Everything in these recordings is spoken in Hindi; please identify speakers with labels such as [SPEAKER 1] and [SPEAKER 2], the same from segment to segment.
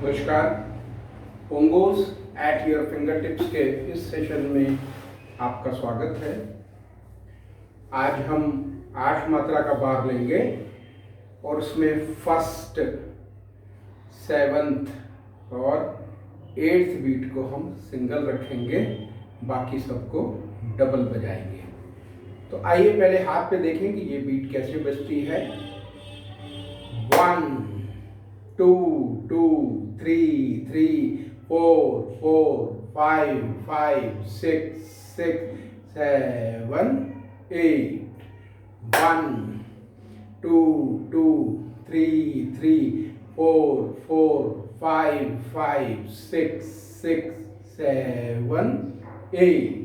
[SPEAKER 1] नमस्कार। पोंगोज एट योर फिंगर टिप्स के इस सेशन में आपका स्वागत है। आज हम 8 मात्रा का बार लेंगे और उसमें फर्स्ट, सेवंथ और 8th बीट को हम सिंगल रखेंगे, बाकी सबको डबल बजाएंगे। तो आइए पहले हाथ पे देखें कि ये बीट कैसे बजती है। 1 2 2 3 3 4 4 5 5 6 6 7 8 1 2 2 3 3 4 4 5 5 6 6 7 8।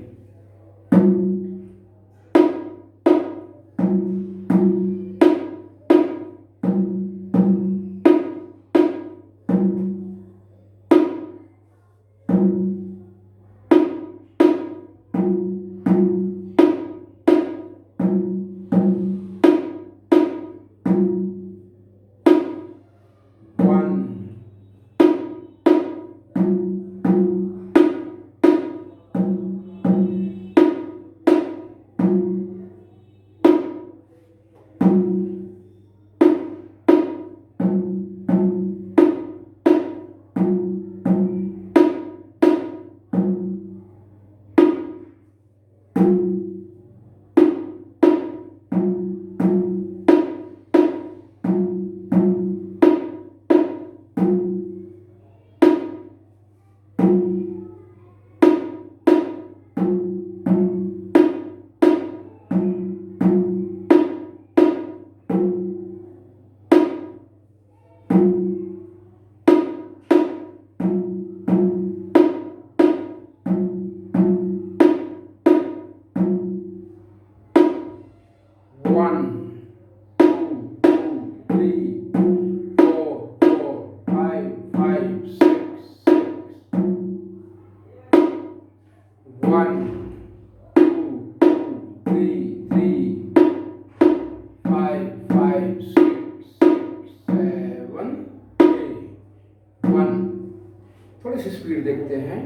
[SPEAKER 1] थोड़ी सी स्पीड देखते हैं।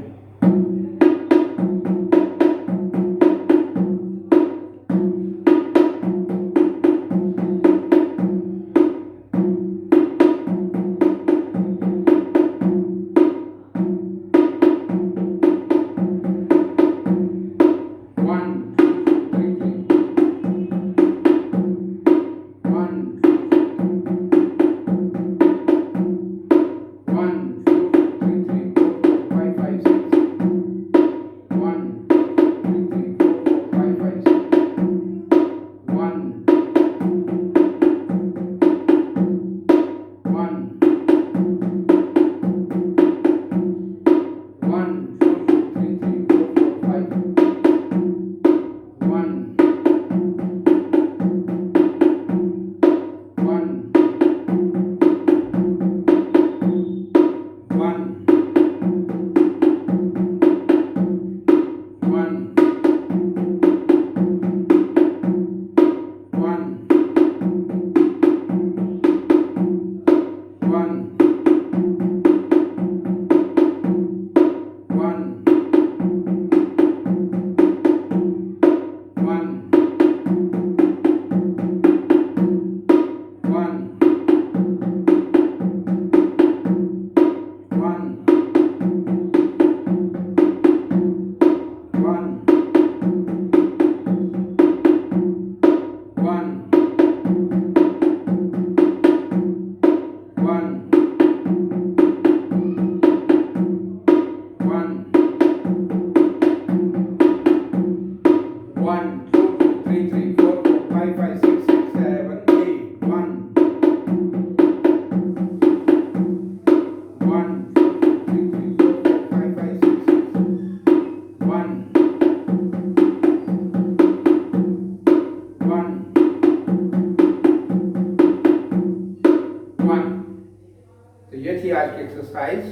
[SPEAKER 1] तो ये थी आज की एक्सरसाइज।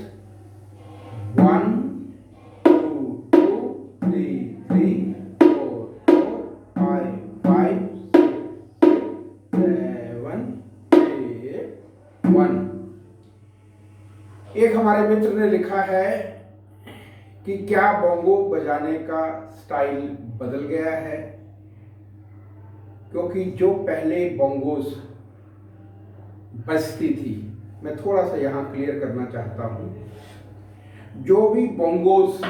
[SPEAKER 1] 1 2 2 3 3 4 4 5 5 6 7 8 1। एक हमारे मित्र ने लिखा है कि क्या बोंगो बजाने का स्टाइल बदल गया है, क्योंकि जो पहले बोंगोस बजती थी, मैं थोड़ा सा यहाँ क्लियर करना चाहता हूँ, जो भी बोंगोस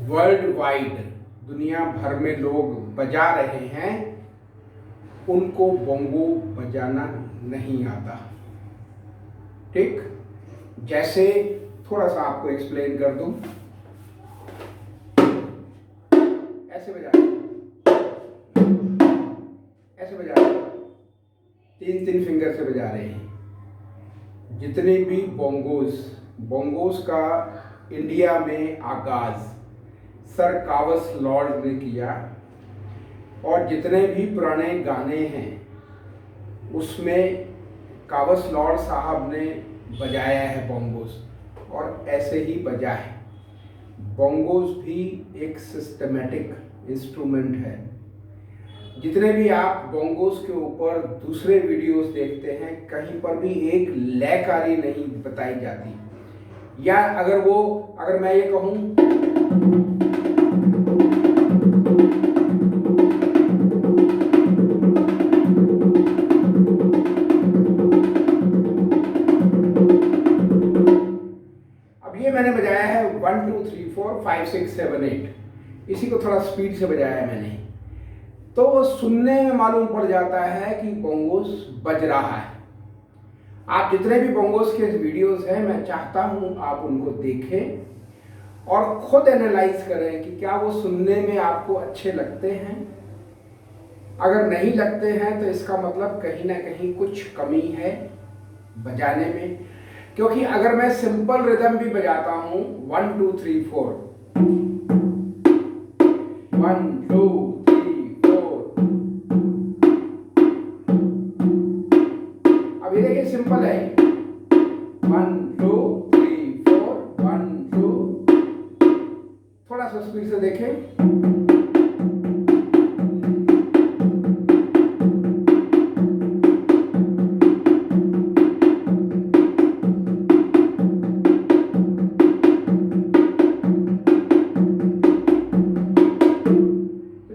[SPEAKER 1] वर्ल्ड वाइड दुनिया भर में लोग बजा रहे हैं उनको बोंगो बजाना नहीं आता। ठीक, जैसे थोड़ा सा आपको एक्सप्लेन कर दूं, ऐसे बजा ऐसे बजा रहे, तीन तीन फिंगर से बजा रहे हैं। जितने भी बोंगोस का इंडिया में आगाज सर कावस लॉर्ड ने किया, और जितने भी पुराने गाने हैं उसमें कावस लॉर्ड साहब ने बजाया है बोंगोस, और ऐसे ही बजा है। बोंगोस भी एक सिस्टमेटिक इंस्ट्रूमेंट है। जितने भी आप बोंगोस के ऊपर दूसरे वीडियोस देखते हैं, कहीं पर भी एक लयकारी नहीं बताई जाती, या अगर मैं ये कहूँ मैंने बजाया है 1 2 3 4 5 6 7 8, इसी को थोड़ा स्पीड से बजाया है मैंने, तो सुनने में मालूम पड़ जाता है कि बोंगोस बज रहा है। आप जितने भी बोंगोस के वीडियोस हैं, मैं चाहता हूं आप उनको देखें और खुद एनालाइज करें कि क्या वो सुनने में आपको अच्छे लगते हैं। अगर नहीं लगते हैं तो इसका मतलब कहीं ना कहीं कुछ कमी है बजाने में, क्योंकि अगर मैं सिंपल रिदम भी बजाता हूं 1 2 3 4 1 2 3 4, अब ये देखिए सिंपल है 1 2 3 4 1 2, थोड़ा सा स्पीड से देखें।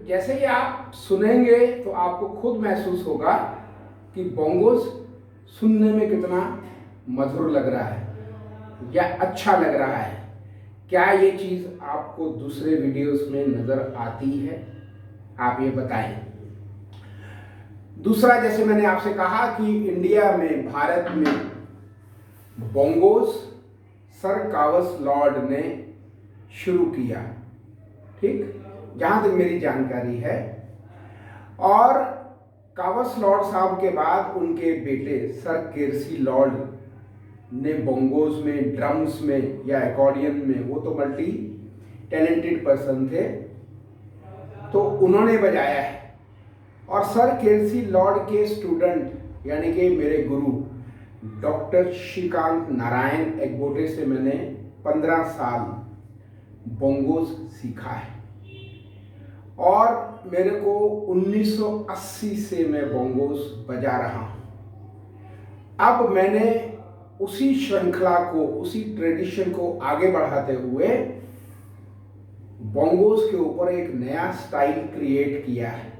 [SPEAKER 1] जैसे ही आप सुनेंगे तो आपको खुद महसूस होगा कि बोंगोस सुनने में कितना मधुर लग रहा है या अच्छा लग रहा है। क्या ये चीज़ आपको दूसरे वीडियोस में नज़र आती है? आप ये बताएं। दूसरा, जैसे मैंने आपसे कहा कि इंडिया में, भारत में बोंगोस सर कावस लॉर्ड ने शुरू किया, ठीक, जहां तक मेरी जानकारी है। और कावस लॉर्ड साहब के बाद उनके बेटे सर केरसी लॉर्ड ने बोंगोस में, ड्रम्स में या एकॉर्डियन में, वो तो मल्टी टैलेंटेड पर्सन थे, तो उन्होंने बजाया है। और सर केरसी लॉर्ड के स्टूडेंट यानी कि मेरे गुरु डॉक्टर श्रीकांत नारायण एग्बोटे से मैंने 15 साल बोंगोस सीखा है, और मेरे को 1980 से मैं बोंगोस बजा रहा हूं। अब मैंने उसी श्रृंखला को, उसी ट्रेडिशन को आगे बढ़ाते हुए बोंगोस के ऊपर एक नया स्टाइल क्रिएट किया है।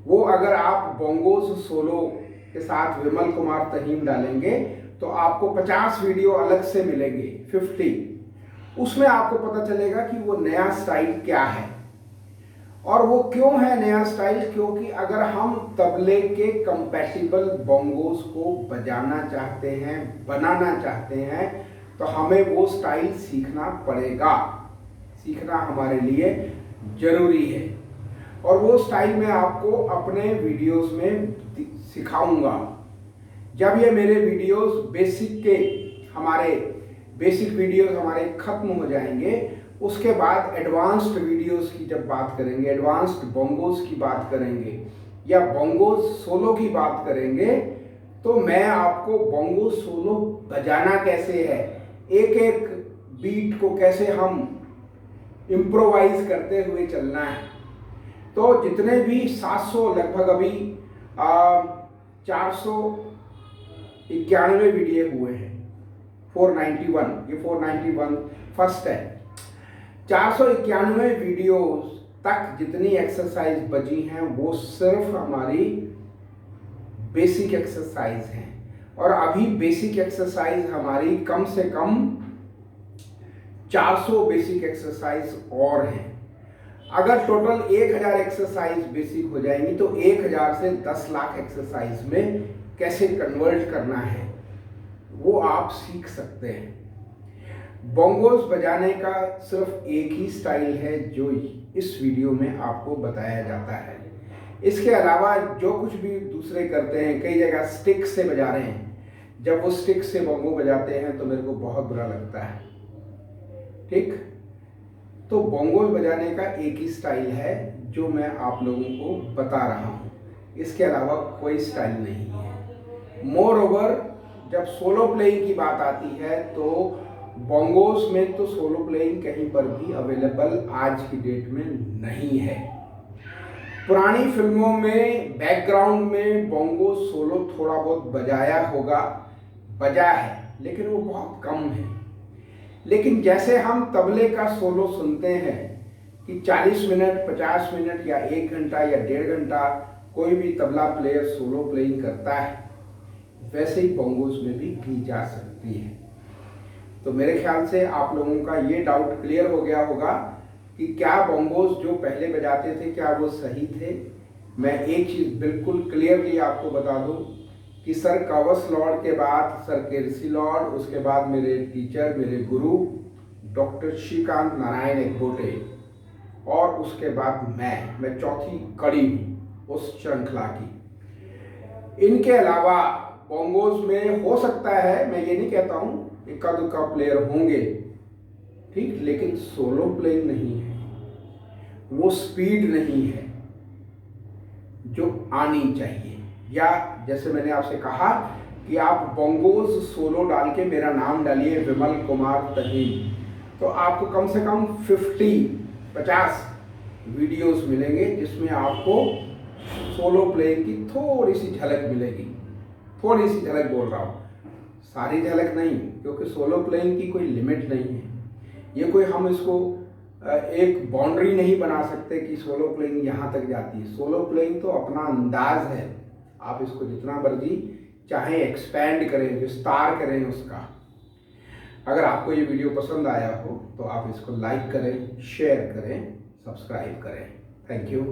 [SPEAKER 1] वो अगर आप बोंगोस सोलो के साथ विमल कुमार तहीम डालेंगे तो आपको 50 वीडियो अलग से मिलेंगे, 50। उसमें आपको पता चलेगा कि वो नया स्टाइल क्या है और वो क्यों है नया स्टाइल। क्योंकि अगर हम तबले के कंपैटिबल बोंगोस को बजाना चाहते हैं, बनाना चाहते हैं, तो हमें वो स्टाइल सीखना पड़ेगा। सीखना हमारे लिए जरूरी है, और वो स्टाइल मैं आपको अपने वीडियोस में सिखाऊंगा। जब ये मेरे वीडियोस हमारे बेसिक वीडियोस हमारे खत्म हो जाएंगे, उसके बाद एडवांस्ड वीडियोस की जब बात करेंगे, एडवांस्ड बोंगोस की बात करेंगे या बोंगोस सोलो की बात करेंगे, तो मैं आपको बोंगोस सोलो बजाना कैसे है, एक एक बीट को कैसे हम इम्प्रोवाइज करते हुए चलना है। तो जितने भी 700, लगभग अभी 491 वीडियो हुए हैं, 491, ये 491 फर्स्ट है। 491 वीडियोस तक जितनी एक्सरसाइज बची हैं वो सिर्फ हमारी बेसिक एक्सरसाइज हैं, और अभी बेसिक एक्सरसाइज हमारी कम से कम 400 बेसिक एक्सरसाइज और हैं। अगर टोटल 1000 एक्सरसाइज बेसिक हो जाएंगी तो 1000 से 10 लाख एक्सरसाइज में कैसे कन्वर्ट करना है वो आप सीख सकते हैं। बोंगोस बजाने का सिर्फ एक ही स्टाइल है जो इस वीडियो में आपको बताया जाता है। इसके अलावा जो कुछ भी दूसरे करते हैं, कई जगह स्टिक से बजा रहे हैं, जब वो स्टिक से बोंगो बजाते हैं तो मेरे को बहुत बुरा लगता है। ठीक, तो बोंगो बजाने का एक ही स्टाइल है जो मैं आप लोगों को बता रहा हूँ, इसके अलावा कोई स्टाइल नहीं है। मोर ओवर जब सोलो प्लेइंग की बात आती है तो बोंगोस में तो सोलो प्लेइंग कहीं पर भी अवेलेबल आज की डेट में नहीं है। पुरानी फिल्मों में बैकग्राउंड में बोंगो सोलो थोड़ा बहुत बजाया होगा, बजा है, लेकिन वो बहुत कम है। लेकिन जैसे हम तबले का सोलो सुनते हैं कि 40 मिनट, 50 मिनट या 1 घंटा या 1.5 घंटा कोई भी तबला प्लेयर सोलो प्लेइंग करता है, वैसे ही बोंगोस में भी की जा सकती है। तो मेरे ख्याल से आप लोगों का ये डाउट क्लियर हो गया होगा कि क्या बोंगोस जो पहले बजाते थे क्या वो सही थे। मैं एक चीज़ बिल्कुल क्लियरली आपको बता दूं कि सर कवस लॉर्ड के बाद सर केरसी लॉर्ड, उसके बाद मेरे टीचर, मेरे गुरु डॉक्टर श्रीकांत नारायण एकबोटे, और उसके बाद मैं चौथी कड़ी हूँ उस श्रृंखला की। इनके अलावा बोंगोस में हो सकता है, मैं ये नहीं कहता हूँ, इक्का दुक्का प्लेयर होंगे, ठीक, लेकिन सोलो प्लेइंग नहीं है, वो स्पीड नहीं है जो आनी चाहिए। या जैसे मैंने आपसे कहा कि आप बोंगोस सोलो डाल के मेरा नाम डालिए विमल कुमार तहीन, तो आपको कम से कम 50 वीडियोस मिलेंगे जिसमें आपको सोलो प्लेइंग की थोड़ी सी झलक मिलेगी। थोड़ी सी झलक बोल रहा हूँ, सारी झलक नहीं, क्योंकि सोलो प्लेइंग की कोई लिमिट नहीं है। ये कोई हम इसको एक बाउंड्री नहीं बना सकते कि सोलो प्लेइंग यहाँ तक जाती है। सोलो प्लेइंग तो अपना अंदाज है, आप इसको जितना मर्जी चाहे एक्सपैंड करें, विस्तार करें उसका। अगर आपको ये वीडियो पसंद आया हो तो आप इसको लाइक करें, शेयर करें, सब्सक्राइब करें। Thank you.